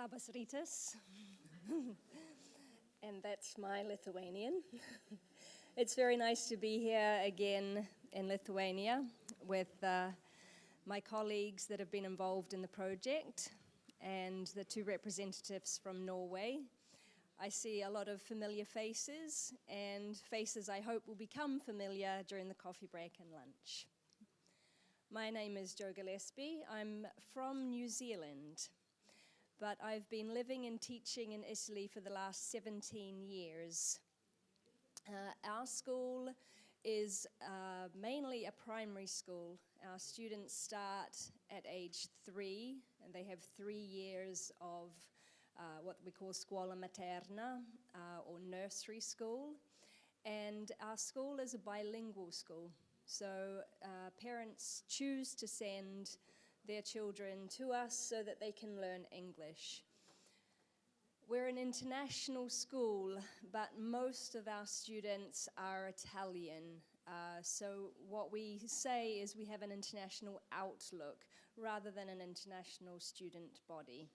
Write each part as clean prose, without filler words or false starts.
Labas rytas. And that's my Lithuanian. It's very nice to be here again in Lithuania with my colleagues that have been involved in the project and the two representatives from Norway. I see a lot of familiar faces and faces I hope will become familiar during the coffee break and lunch. My name is Joanne Gillespie. I'm from New Zealand, but I've been living and teaching in Italy for the last 17 years. Our school is mainly a primary school. Our students start at age 3, and they have 3 years of what we call scuola materna, or nursery school. And our school is a bilingual school. So parents choose to send their children to us so that they can learn English. We're an international school, but most of our students are Italian. So what we say is we have an international outlook rather than an international student body.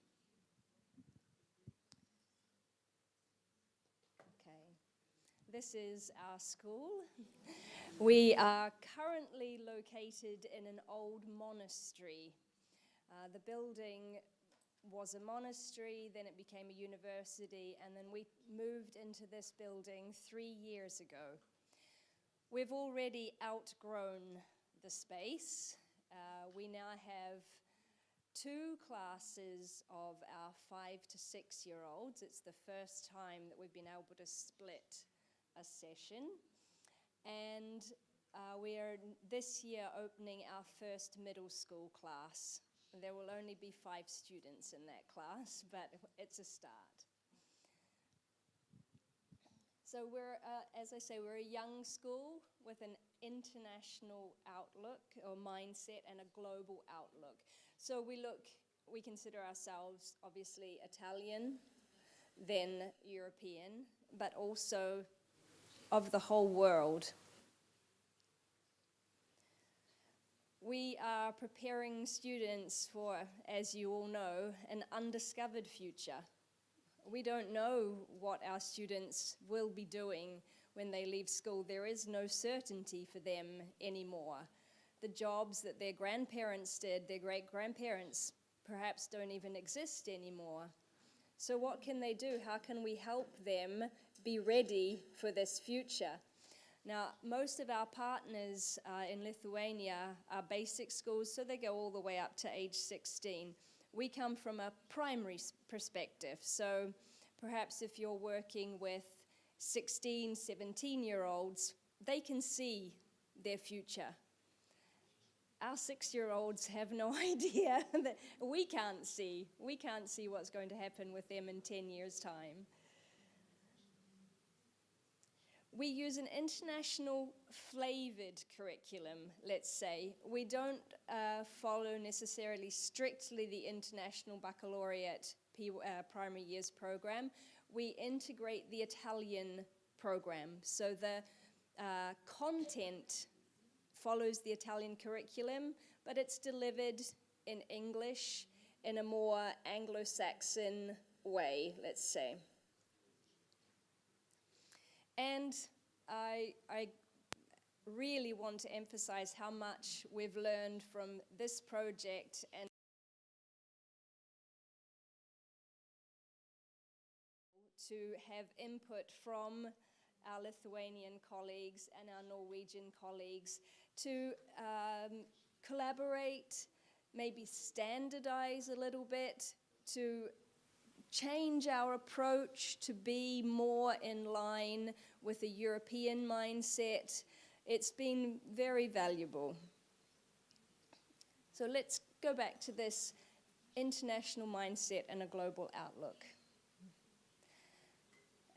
Okay, this is our school. We are currently located in an old monastery. The building was a monastery, then it became a university, and then we moved into this building 3 years ago. We've already outgrown the space. We now have 2 classes of our 5 to 6 year olds. It's the first time that we've been able to split a session. And we are this year opening our first middle school class. There will only be 5 students in that class, but it's a start. So we're, as I say, we're a young school with an international outlook or mindset and a global outlook. So we consider ourselves obviously Italian, then European, but also of the whole world. We are preparing students for, as you all know, an undiscovered future. We don't know what our students will be doing when they leave school. There is no certainty for them anymore. The jobs that their grandparents did, their great-grandparents, perhaps don't even exist anymore. So what can they do? How can we help them be ready for this future? Now, most of our partners in Lithuania are basic schools, so they go all the way up to age 16. We come from a primary perspective, so perhaps if you're working with 16, 17-year-olds, they can see their future. Our 6-year-olds have no idea that we can't see. We can't see what's going to happen with them in 10 years' time. We use an international flavored curriculum, let's say. We don't follow necessarily strictly the International Baccalaureate primary years program. We integrate the Italian program. So the content follows the Italian curriculum, but it's delivered in English in a more Anglo-Saxon way, let's say. And I really want to emphasize how much we've learned from this project and to have input from our Lithuanian colleagues and our Norwegian colleagues to collaborate, maybe standardize a little bit, to change our approach to be more in line with a European mindset. It's been very valuable. So let's go back to this international mindset and a global outlook.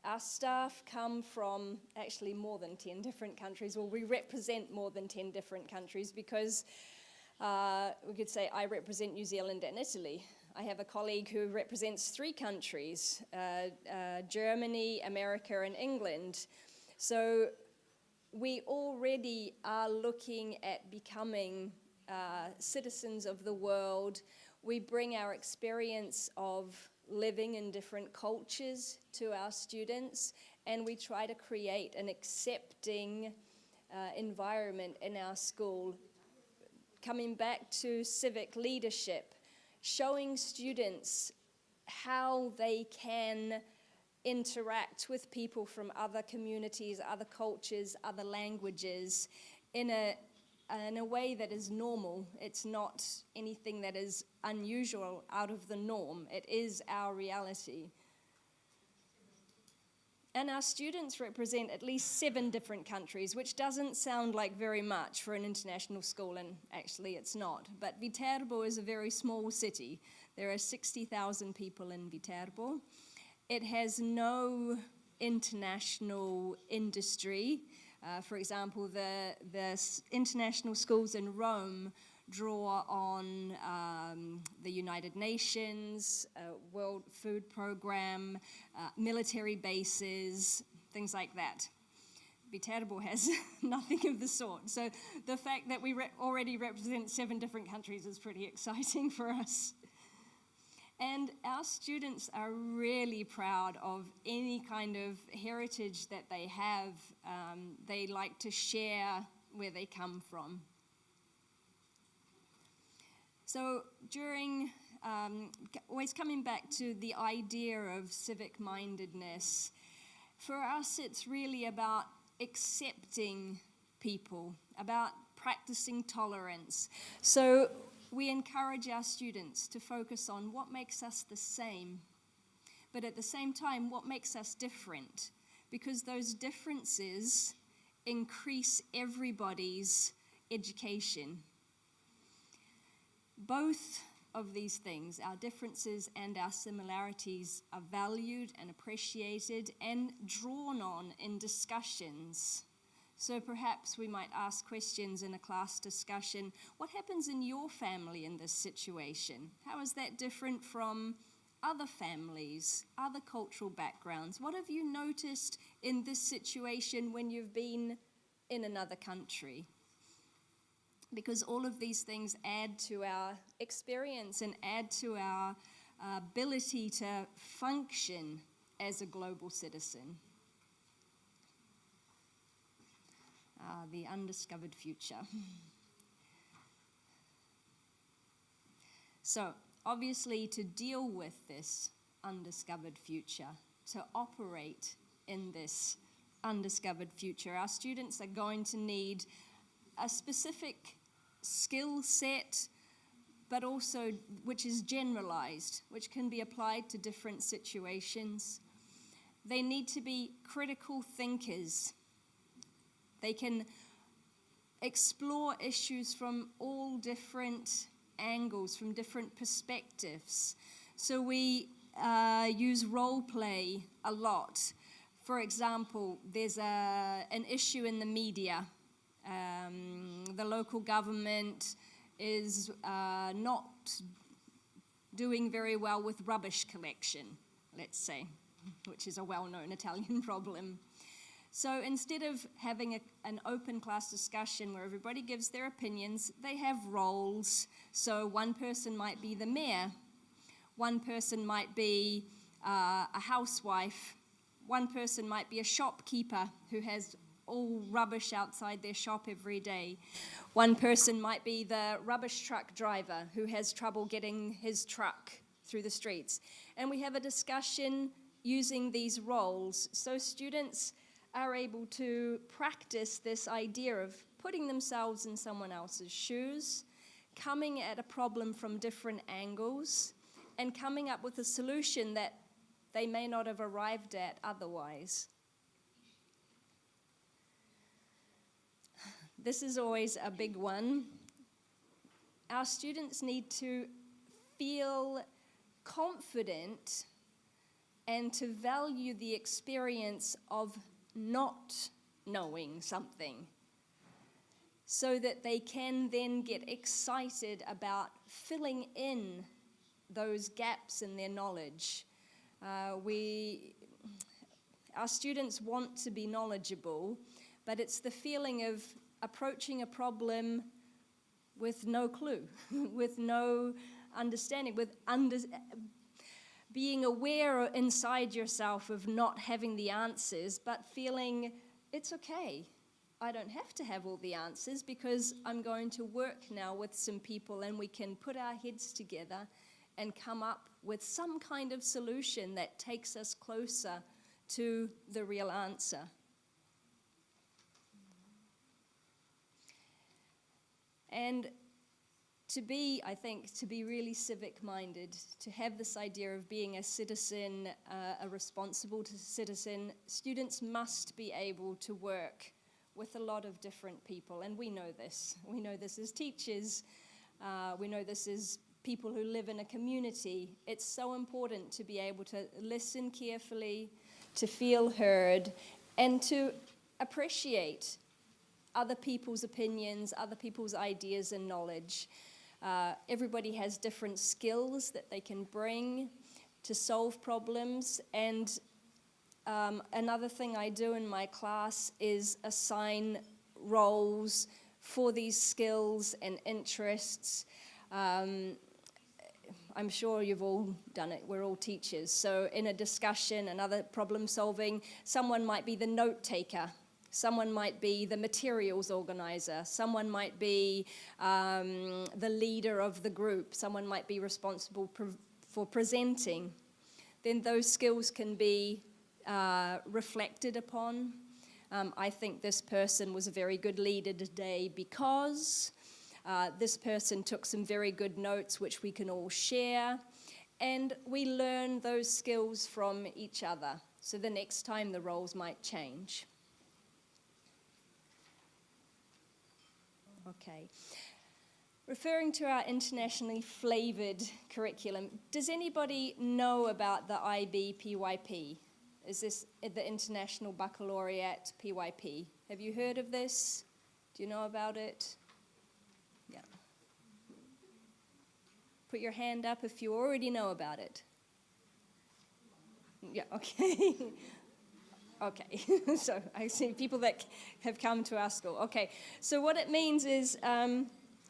Our staff come from actually more than 10 different countries. Well, we represent more than 10 different countries because we could say I represent New Zealand and Italy. I have a colleague who represents 3 countries, Germany, America, and England. So we already are looking at becoming citizens of the world. We bring our experience of living in different cultures to our students, and we try to create an accepting environment in our school. Coming back to civic leadership, showing students how they can interact with people from other communities, other cultures, other languages in a way that is normal. It's not anything that is unusual, out of the norm. It is our reality. And our students represent at least 7 different countries, which doesn't sound like very much for an international school, and actually it's not. But Viterbo is a very small city. There are 60,000 people in Viterbo. It has no international industry. For example, the international schools in Rome draw on the United Nations, World Food Program, military bases, things like that. Viterbo has nothing of the sort. So the fact that we already represent 7 different countries is pretty exciting for us. And our students are really proud of any kind of heritage that they have. They like to share where they come from. So during, always coming back to the idea of civic-mindedness, for us it's really about accepting people, about practicing tolerance. So we encourage our students to focus on what makes us the same, but at the same time, what makes us different, because those differences increase everybody's education. Both of these things, our differences and our similarities, are valued and appreciated and drawn on in discussions. So perhaps we might ask questions in a class discussion. What happens in your family in this situation? How is that different from other families, other cultural backgrounds? What have you noticed in this situation when you've been in another country? Because all of these things add to our experience and add to our ability to function as a global citizen. The undiscovered future. So, obviously, to deal with this undiscovered future, to operate in this undiscovered future, our students are going to need a specific skill set, but also which is generalized, which can be applied to different situations. They need to be critical thinkers. They can explore issues from all different angles, from different perspectives. So we use role play a lot. For example, there's an issue in the media. The local government is not doing very well with rubbish collection, let's say, which is a well-known Italian problem. So instead of having an open class discussion where everybody gives their opinions, they have roles. So one person might be the mayor, one person might be a housewife, one person might be a shopkeeper who has all rubbish outside their shop every day. One person might be the rubbish truck driver who has trouble getting his truck through the streets. And we have a discussion using these roles so students are able to practice this idea of putting themselves in someone else's shoes, coming at a problem from different angles, and coming up with a solution that they may not have arrived at otherwise. This is always a big one. Our students need to feel confident and to value the experience of not knowing something, so that they can then get excited about filling in those gaps in their knowledge. Our students want to be knowledgeable, but it's the feeling of approaching a problem with no clue, with no understanding, being aware inside yourself of not having the answers, but feeling it's okay. I don't have to have all the answers because I'm going to work now with some people and we can put our heads together and come up with some kind of solution that takes us closer to the real answer. And I think, to be really civic-minded, to have this idea of being a citizen, a responsible citizen, students must be able to work with a lot of different people, and we know this. We know this as teachers. We know this as people who live in a community. It's so important to be able to listen carefully, to feel heard, and to appreciate other people's opinions, other people's ideas and knowledge. Everybody has different skills that they can bring to solve problems, and another thing I do in my class is assign roles for these skills and interests. I'm sure you've all done it. We're all teachers. So in a discussion, another problem solving, someone might be the note taker. Someone might be the materials organizer. Someone might be the leader of the group. Someone might be responsible for presenting. Then those skills can be reflected upon. I think this person was a very good leader today because this person took some very good notes which we can all share, and we learn those skills from each other. So the next time the roles might change. Okay. Referring to our internationally flavored curriculum, does anybody know about the IB-PYP? Is this the International Baccalaureate PYP? Have you heard of this? Do you know about it? Yeah. Put your hand up if you already know about it. Yeah, okay. Okay, so I see people that have come to our school. Okay, so what it means is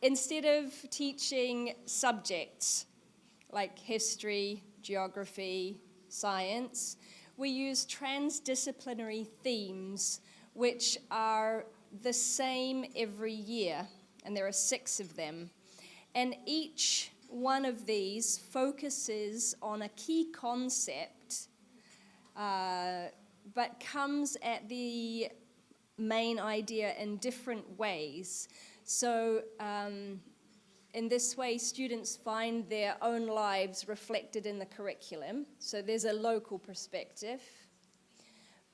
instead of teaching subjects like history, geography, science, we use transdisciplinary themes which are the same every year, and there are 6 of them. And each one of these focuses on a key concept, but comes at the main idea in different ways. So in this way, students find their own lives reflected in the curriculum. So there's a local perspective.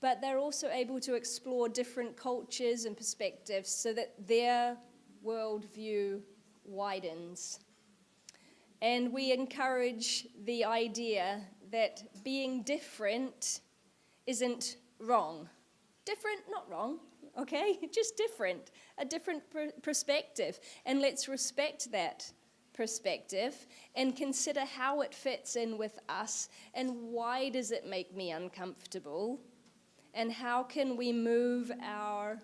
But they're also able to explore different cultures and perspectives so that their worldview widens. And we encourage the idea that being different isn't wrong. Different, not wrong, okay? Just different, a different perspective. And let's respect that perspective and consider how it fits in with us and why does it make me uncomfortable and how can we move our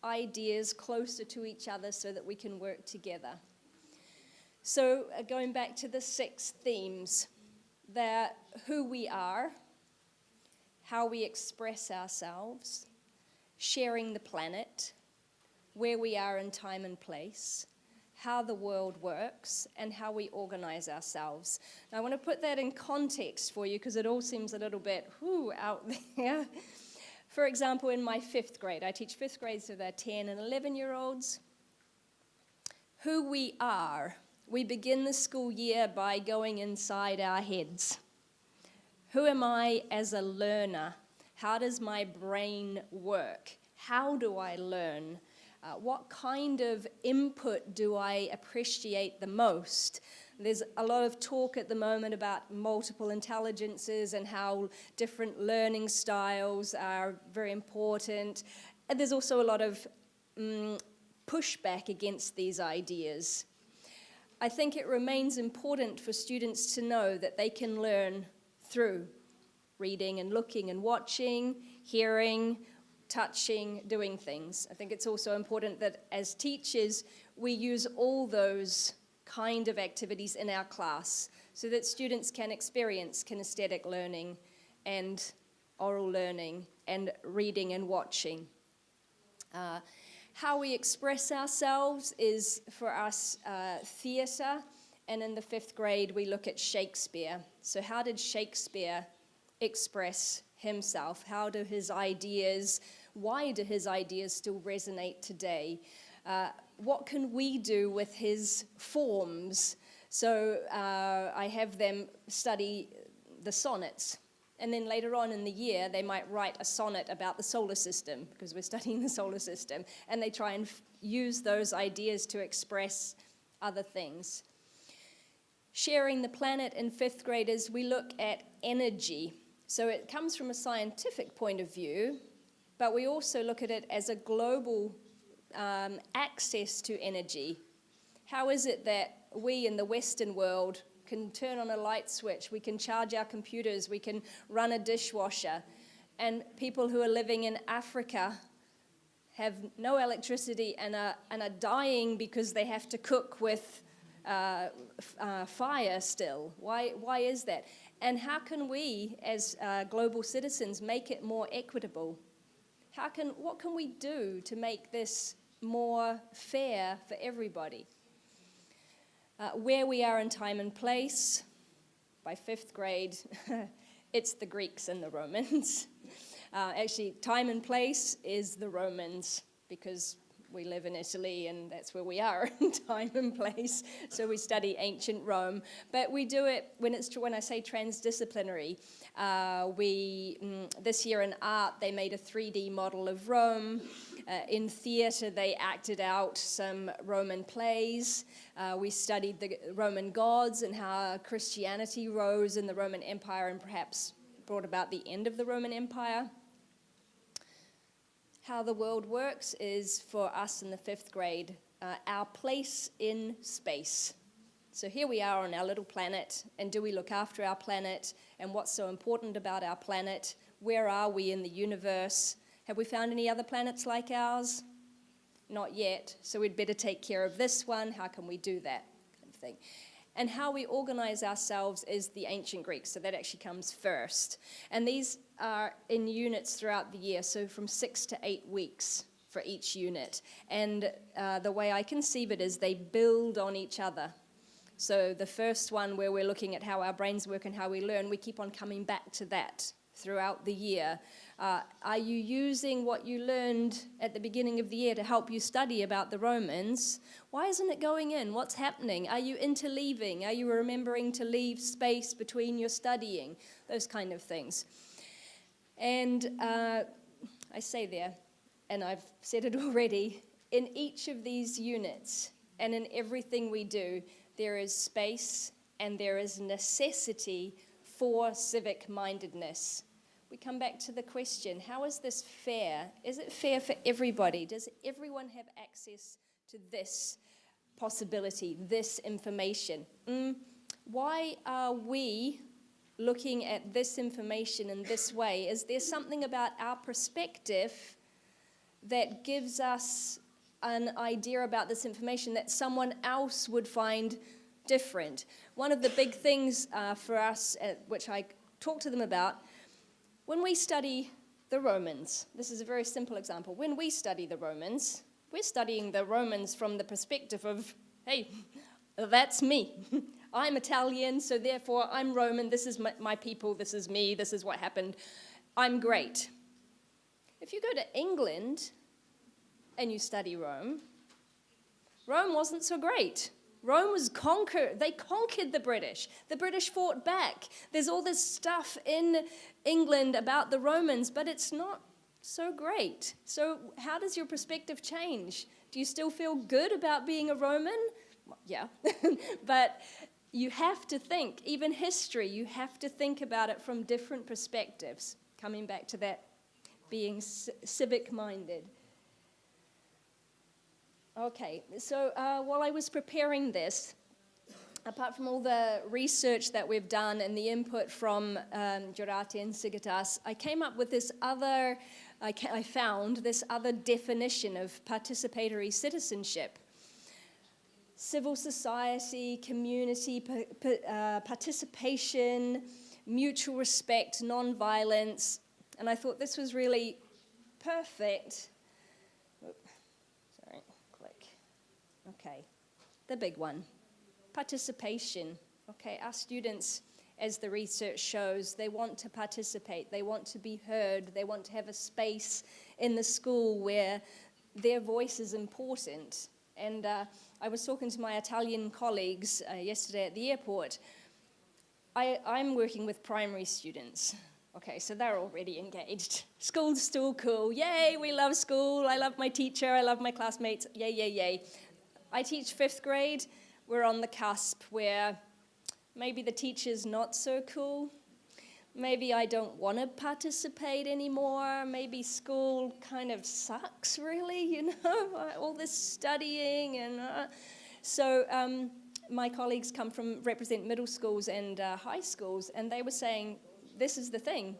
ideas closer to each other so that we can work together. So going back to the 6 themes, they're who we are, how we express ourselves, sharing the planet, where we are in time and place, how the world works, and how we organize ourselves. Now, I want to put that in context for you because it all seems a little bit out there. For example, in my 5th grade, I teach 5th grade, so they're 10 and 11-year-olds. Who we are. We begin the school year by going inside our heads. Who am I as a learner? How does my brain work? How do I learn? What kind of input do I appreciate the most? There's a lot of talk at the moment about multiple intelligences and how different learning styles are very important. And there's also a lot of pushback against these ideas. I think it remains important for students to know that they can learn through reading and looking and watching, hearing, touching, doing things. I think it's also important that as teachers, we use all those kind of activities in our class so that students can experience kinesthetic learning and oral learning and reading and watching. How we express ourselves is for us theatre, and in the 5th grade we look at Shakespeare. So how did Shakespeare express himself? How do his ideas, why do his ideas still resonate today? What can we do with his forms? So I have them study the sonnets. And then later on in the year, they might write a sonnet about the solar system, because we're studying the solar system, and they try and use those ideas to express other things. Sharing the planet in 5th graders, we look at energy. So it comes from a scientific point of view, but we also look at it as a global access to energy. How is it that we in the Western world can turn on a light switch, we can charge our computers, we can run a dishwasher, and people who are living in Africa have no electricity and are dying because they have to cook with fire still? Why is that? And how can we, as global citizens, make it more equitable? What can we do to make this more fair for everybody? Where we are in time and place, by 5th grade, it's the Greeks and the Romans. Actually, time and place is the Romans, because we live in Italy and that's where we are in time and place. So we study ancient Rome. But we do it when I say transdisciplinary. This year in art, they made a 3D model of Rome. In theatre, they acted out some Roman plays. We studied the Roman gods and how Christianity rose in the Roman Empire and perhaps brought about the end of the Roman Empire. How the world works is, for us in the 5th grade, our place in space. So here we are on our little planet, and do we look after our planet? And what's so important about our planet? Where are we in the universe? Have we found any other planets like ours? Not yet, so we'd better take care of this one. How can we do that kind of thing? And how we organize ourselves is the ancient Greeks, so that actually comes first. And these are in units throughout the year, so from 6 to 8 weeks for each unit. And the way I conceive it is they build on each other. So the first one, where we're looking at how our brains work and how we learn, we keep on coming back to that throughout the year. Are you using what you learned at the beginning of the year to help you study about the Romans? Why isn't it going in? What's happening? Are you interleaving? Are you remembering to leave space between your studying? Those kind of things. And I say there, and I've said it already, in each of these units and in everything we do, there is space and there is necessity for civic-mindedness. We come back to the question, how is this fair? Is it fair for everybody? Does everyone have access to this possibility, this information? Why are we looking at this information in this way? Is there something about our perspective that gives us an idea about this information that someone else would find different? One of the big things for us, which I talk to them about, when we study the Romans, this is a very simple example. When we study the Romans, we're studying the Romans from the perspective of, hey, that's me. I'm Italian, so therefore I'm Roman. This is my people. This is me. This is what happened. I'm great. If you go to England and you study Rome, Rome wasn't so great. Rome was conquered. They conquered the British. The British fought back. There's all this stuff in England about the Romans, but it's not so great. So how does your perspective change? Do you still feel good about being a Roman? Yeah. But you have to think, even history, you have to think about it from different perspectives. Coming back to that, being civic-minded. Okay, so while I was preparing this, apart from all the research that we've done and the input from Geroji and Sigitas, I came up with this other, I found this other definition of participatory citizenship. civil society, community, participation, mutual respect, non-violence, and I thought this was really perfect. Sorry, click. Okay, the big one, participation. Okay, our students, as the research shows, they want to participate, they want to be heard, they want to have a space in the school where their voice is important. And I was talking to my Italian colleagues yesterday at the airport. I'm working with primary students. Okay, so they're already engaged. School's still cool. Yay, we love school. I love my teacher. I love my classmates. Yay, yay, yay. I teach 5th grade. We're on the cusp where maybe the teacher's not so cool. Maybe I don't want to participate anymore. Maybe school kind of sucks, really, you know, all this studying. And so my colleagues represent middle schools and high schools, and they were saying, this is the thing.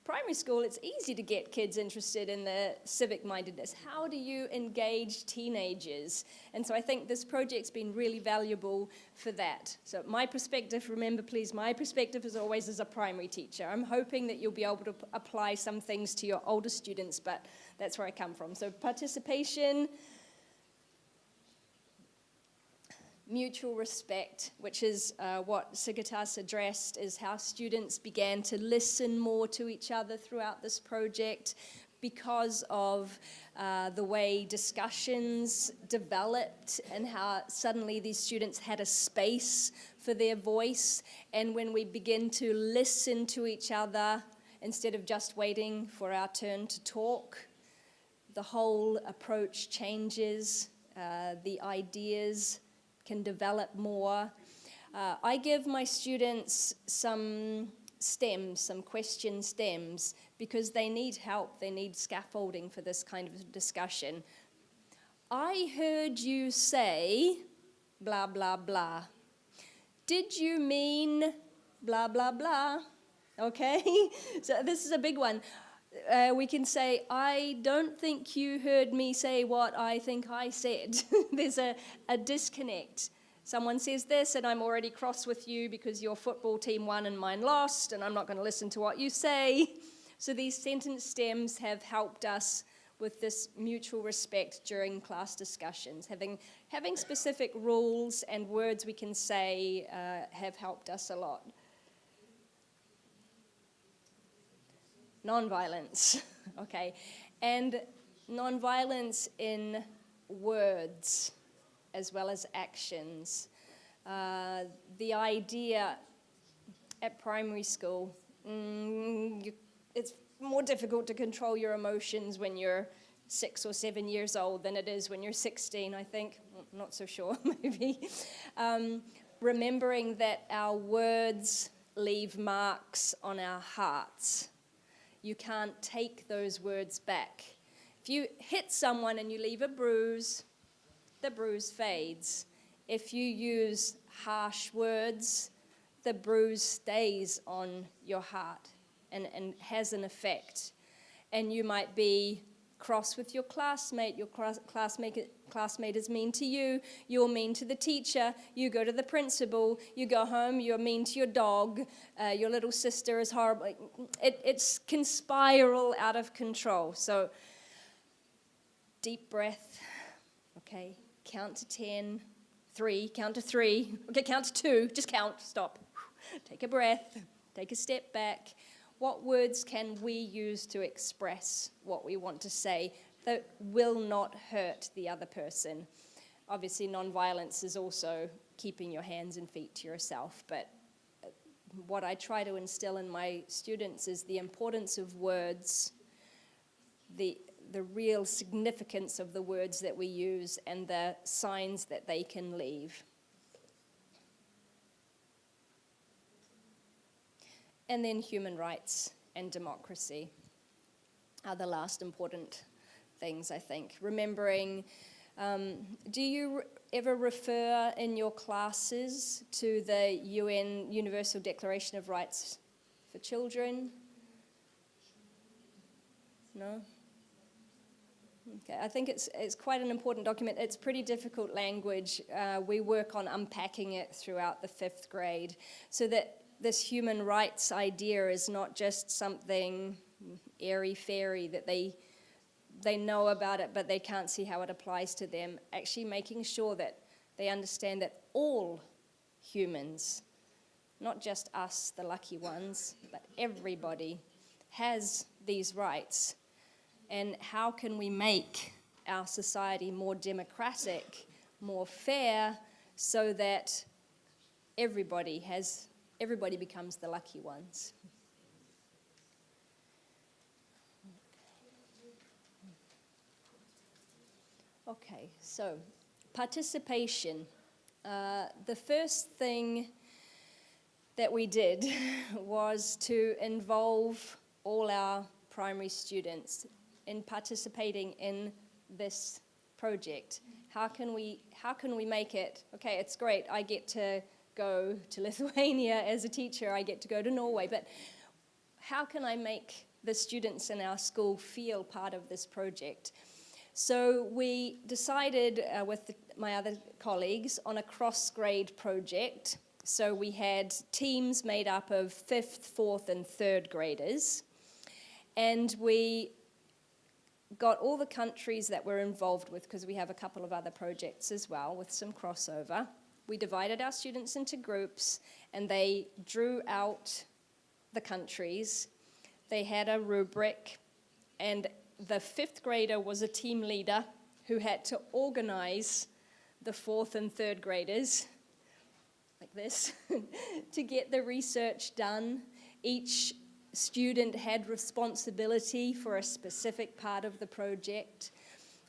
Primary school, it's easy to get kids interested in the civic mindedness. How do you engage teenagers? And so I think this project's been really valuable for that. So my perspective, remember please, my perspective is always as a primary teacher. I'm hoping that you'll be able to apply some things to your older students, but that's where I come from. So participation, mutual respect, which is what Sigitas addressed, is how students began to listen more to each other throughout this project because of the way discussions developed and how suddenly these students had a space for their voice. And when we begin to listen to each other instead of just waiting for our turn to talk, the whole approach changes, the ideas can develop more. I give my students some stems, some question stems, because they need help, they need scaffolding for this kind of discussion. I heard you say blah, blah, blah. Did you mean blah, blah, blah? Okay, so this is a big one. We can say, I don't think you heard me say what I think I said. There's a disconnect. Someone says this, and I'm already cross with you because your football team won and mine lost, and I'm not going to listen to what you say. So these sentence stems have helped us with this mutual respect during class discussions. Having specific rules and words we can say have helped us a lot. Nonviolence, okay, and nonviolence in words as well as actions. The idea at primary school, it's more difficult to control your emotions when you're 6 or 7 years old than it is when you're 16, I think. Not so sure, maybe. Remembering that our words leave marks on our hearts. You can't take those words back. If you hit someone and you leave a bruise, the bruise fades. If you use harsh words, the bruise stays on your heart and has an effect. And you might be cross with your classmate classmate is mean to you, you're mean to the teacher, you go to the principal, you go home, you're mean to your dog, your little sister is horrible. It can spiral out of control. So deep breath, okay, count to 10, 3, count to 3, okay, count to 2, just count, stop, take a breath, take a step back. What words can we use to express what we want to say that will not hurt the other person? Obviously, nonviolence is also keeping your hands and feet to yourself, but what I try to instill in my students is the importance of words, the real significance of the words that we use, and the signs that they can leave. And then human rights and democracy are the last important things, I think. Remembering, do you ever refer in your classes to the UN Universal Declaration of Rights for Children? No? Okay, I think it's quite an important document. It's pretty difficult language. We work on unpacking it throughout the 5th grade so that this human rights idea is not just something airy-fairy that they know about it, but they can't see how it applies to them. Actually making sure that they understand that all humans, not just us, the lucky ones, but everybody has these rights. And how can we make our society more democratic, more fair, so that everybody becomes the lucky ones? Okay, so participation. The first thing that we did was to involve all our primary students in participating in this project. How can we make it? Okay, it's great. I get to go to Lithuania as a teacher. I get to go to Norway. But how can I make the students in our school feel part of this project? So we decided with my other colleagues on a cross-grade project. So we had teams made up of 5th, 4th, and 3rd graders. And we got all the countries that we're involved with, because we have a couple of other projects as well with some crossover. We divided our students into groups, and they drew out the countries. They had a rubric, and the 5th grader was a team leader who had to organize the 4th and 3rd graders, like this, to get the research done. Each student had responsibility for a specific part of the project,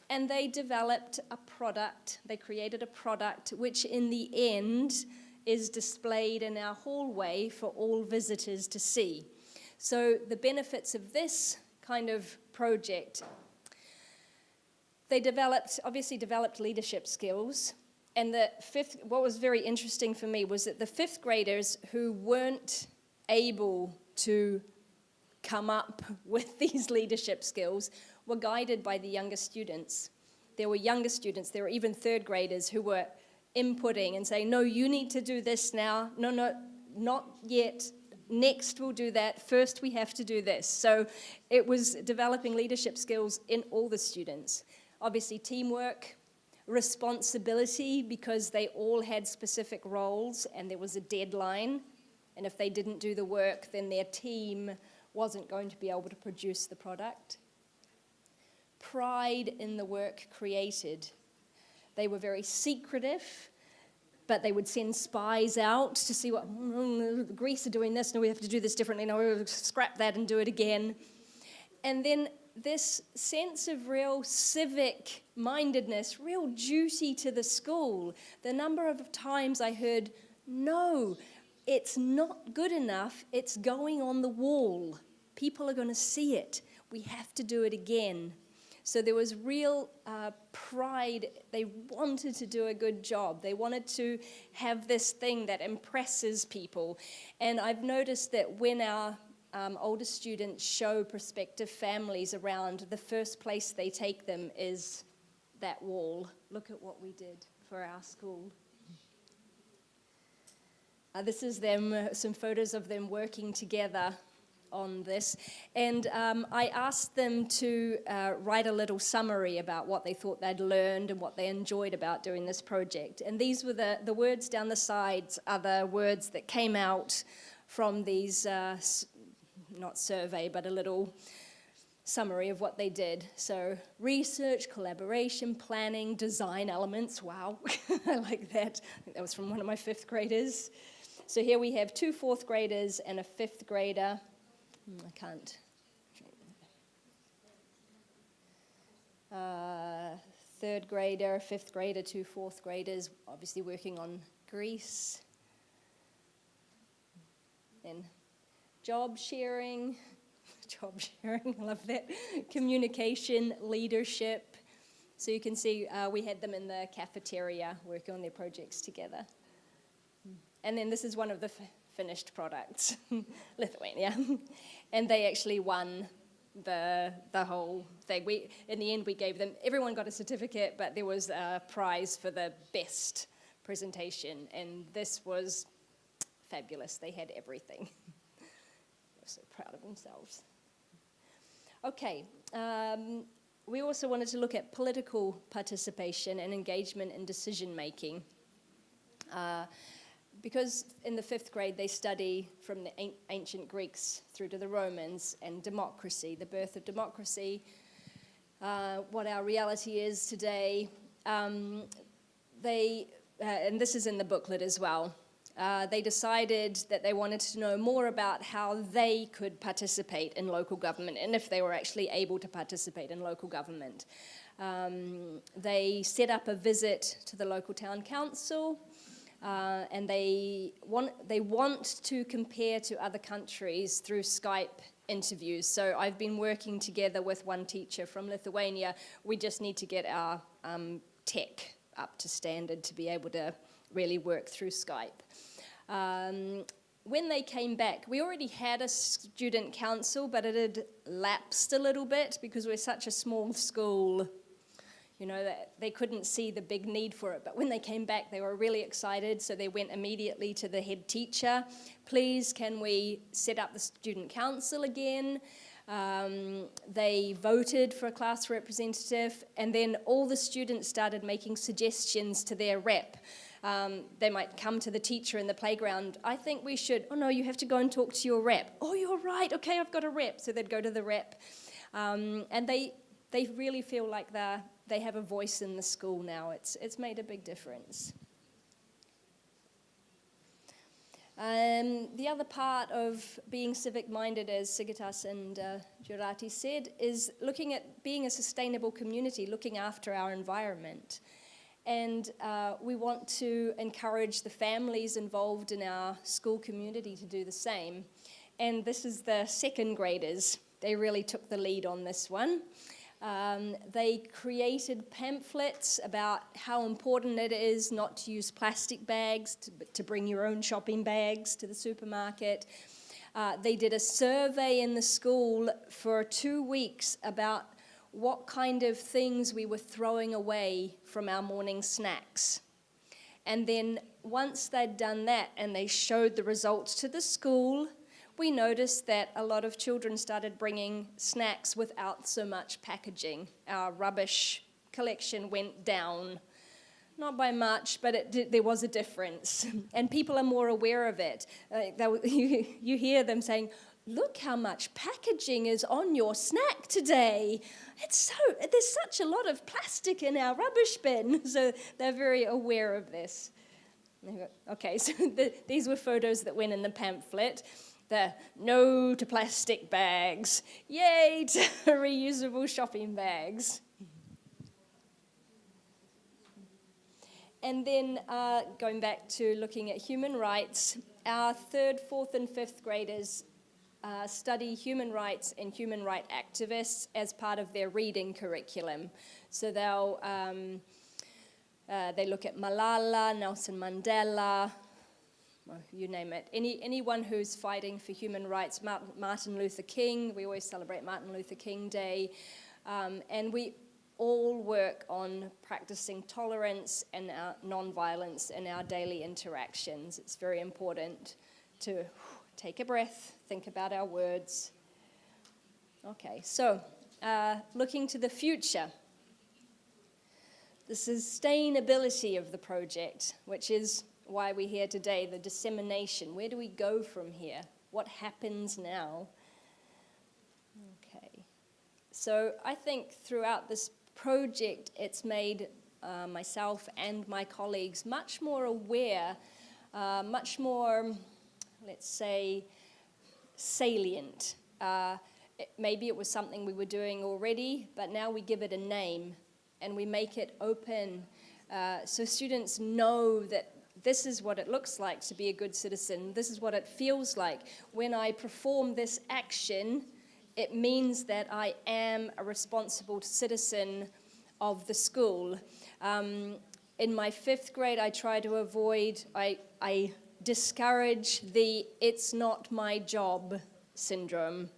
and they developed a product. They created a product which in the end is displayed in our hallway for all visitors to see. So the benefits of this kind of project, they obviously developed leadership skills. And what was very interesting for me was that the 5th graders who weren't able to come up with these leadership skills were guided by the younger students. There were younger students, there were even 3rd graders who were inputting and saying, no, you need to do this now. No, not yet. Next we'll do that. First we have to do this. So it was developing leadership skills in all the students. Obviously teamwork, responsibility, because they all had specific roles and there was a deadline. And if they didn't do the work, then their team wasn't going to be able to produce the product. Pride in the work created. They were very secretive, but they would send spies out to see what, Greece are doing this, no, we have to do this differently, no, we'll scrap that and do it again. And then this sense of real civic mindedness, real duty to the school. The number of times I heard, no, it's not good enough, it's going on the wall. People are going to see it. We have to do it again. So there was real pride. They wanted to do a good job. They wanted to have this thing that impresses people. And I've noticed that when our older students show prospective families around, the first place they take them is that wall. Look at what we did for our school. This is them, some photos of them working together on this. And I asked them to write a little summary about what they thought they'd learned and what they enjoyed about doing this project. And these were the words down the sides are the words that came out from these, not survey, but a little summary of what they did. So research, collaboration, planning, design elements. Wow, I like that. I think that was from one of my 5th graders. So here we have 2 4th graders and a 5th grader. I can't. 3rd grader, 5th grader, 2 4th graders, obviously working on Greece. Then job sharing, I love that. Communication, leadership. So you can see we had them in the cafeteria working on their projects together. And then this is one of the finished products, Lithuania. And they actually won the whole thing. In the end, we gave them, everyone got a certificate, but there was a prize for the best presentation, and this was fabulous. They had everything. They were so proud of themselves. Okay, we also wanted to look at political participation and engagement in decision-making. Because in the 5th grade they study from the ancient Greeks through to the Romans and democracy, the birth of democracy, what our reality is today. And this is in the booklet as well. They decided that they wanted to know more about how they could participate in local government and if they were actually able to participate in local government. They set up a visit to the local town council. And they want to compare to other countries through Skype interviews. So I've been working together with one teacher from Lithuania. We just need to get our tech up to standard to be able to really work through Skype. When they came back, we already had a student council, but it had lapsed a little bit because we're such a small school. You know, that they couldn't see the big need for it. But when they came back, they were really excited, so they went immediately to the head teacher. Please, can we set up the student council again? They voted for a class representative, and then all the students started making suggestions to their rep. They might come to the teacher in the playground. I think we should, oh no, you have to go and talk to your rep. Oh, you're right, okay, I've got a rep. So they'd go to the rep. And they really feel like they have a voice in the school now. It's made a big difference. The other part of being civic-minded, as Sigitas and Jurati said, is looking at being a sustainable community, looking after our environment. And we want to encourage the families involved in our school community to do the same. And this is the 2nd graders. They really took the lead on this one. They created pamphlets about how important it is not to use plastic bags, to bring your own shopping bags to the supermarket. They did a survey in the school for 2 weeks about what kind of things we were throwing away from our morning snacks. And then once they'd done that and they showed the results to the school, we noticed that a lot of children started bringing snacks without so much packaging. Our rubbish collection went down. Not by much, but there was a difference. And people are more aware of it. You hear them saying, look how much packaging is on your snack today. There's such a lot of plastic in our rubbish bin. So they're very aware of this. Okay, so these were photos that went in the pamphlet. The no to plastic bags, yay to reusable shopping bags. And then going back to looking at human rights, our 3rd, 4th, and 5th graders study human rights and human rights activists as part of their reading curriculum. So they look at Malala, Nelson Mandela, you name it. Anyone who's fighting for human rights, Martin Luther King, we always celebrate Martin Luther King Day, and we all work on practicing tolerance and non-violence in our daily interactions. It's very important to take a breath, think about our words. Okay, so looking to the future, the sustainability of the project, which is why we're here today, the dissemination. Where do we go from here? What happens now? Okay. So I think throughout this project, it's made myself and my colleagues much more aware, much more, let's say, salient. Maybe it was something we were doing already, but now we give it a name and we make it open so students know that this is what it looks like to be a good citizen. This is what it feels like. When I perform this action, it means that I am a responsible citizen of the school. In my 5th grade, I try to avoid, I discourage the "it's not my job" syndrome.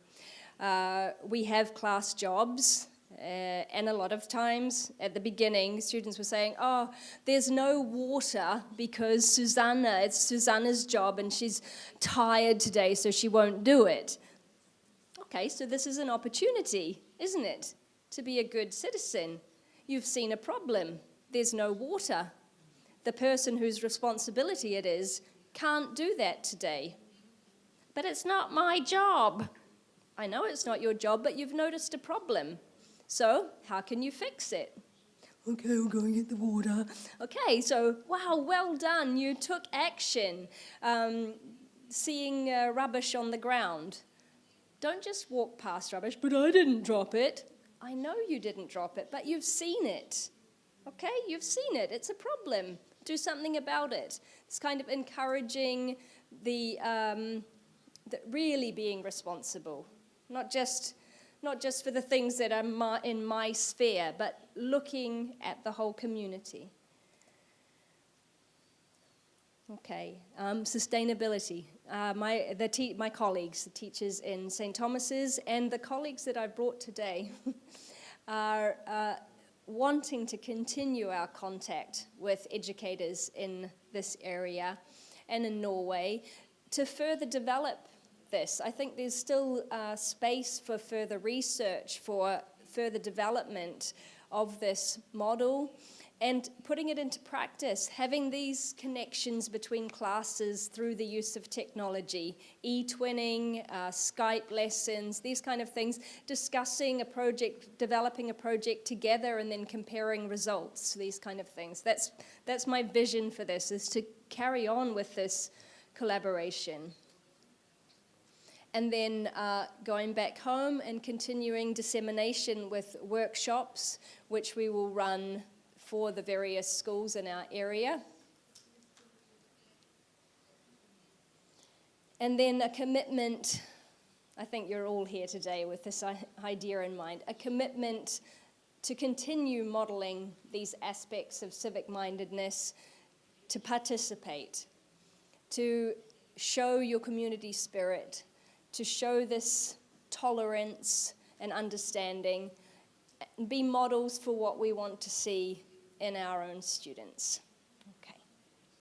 We have class jobs, and a lot of times at the beginning, students were saying, oh, there's no water because it's Susanna's job and she's tired today, so she won't do it. Okay, so this is an opportunity, isn't it, to be a good citizen. You've seen a problem. There's no water. The person whose responsibility it is can't do that today. But it's not my job. I know it's not your job, but you've noticed a problem. So how can you fix it? Okay, we'll go and get the water. Okay, so wow, well done. You took action. Seeing rubbish on the ground. Don't just walk past rubbish, but I didn't drop it. I know you didn't drop it, but you've seen it. Okay, you've seen it. It's a problem. Do something about it. It's kind of encouraging the really being responsible, not just for the things that are in my sphere, but looking at the whole community. Okay, sustainability. My colleagues, the teachers in St. Thomas's, and the colleagues that I've brought today are wanting to continue our contact with educators in this area and in Norway to further develop this. I think there's still space for further research, for further development of this model and putting it into practice, having these connections between classes through the use of technology, e-twinning, Skype lessons, these kind of things, discussing a project, developing a project together and then comparing results, these kind of things. That's my vision for this, is to carry on with this collaboration. And then going back home and continuing dissemination with workshops, which we will run for the various schools in our area. And then a commitment, I think you're all here today with this idea in mind, a commitment to continue modeling these aspects of civic-mindedness, to participate, to show your community spirit, to show this tolerance and understanding, and be models for what we want to see in our own students.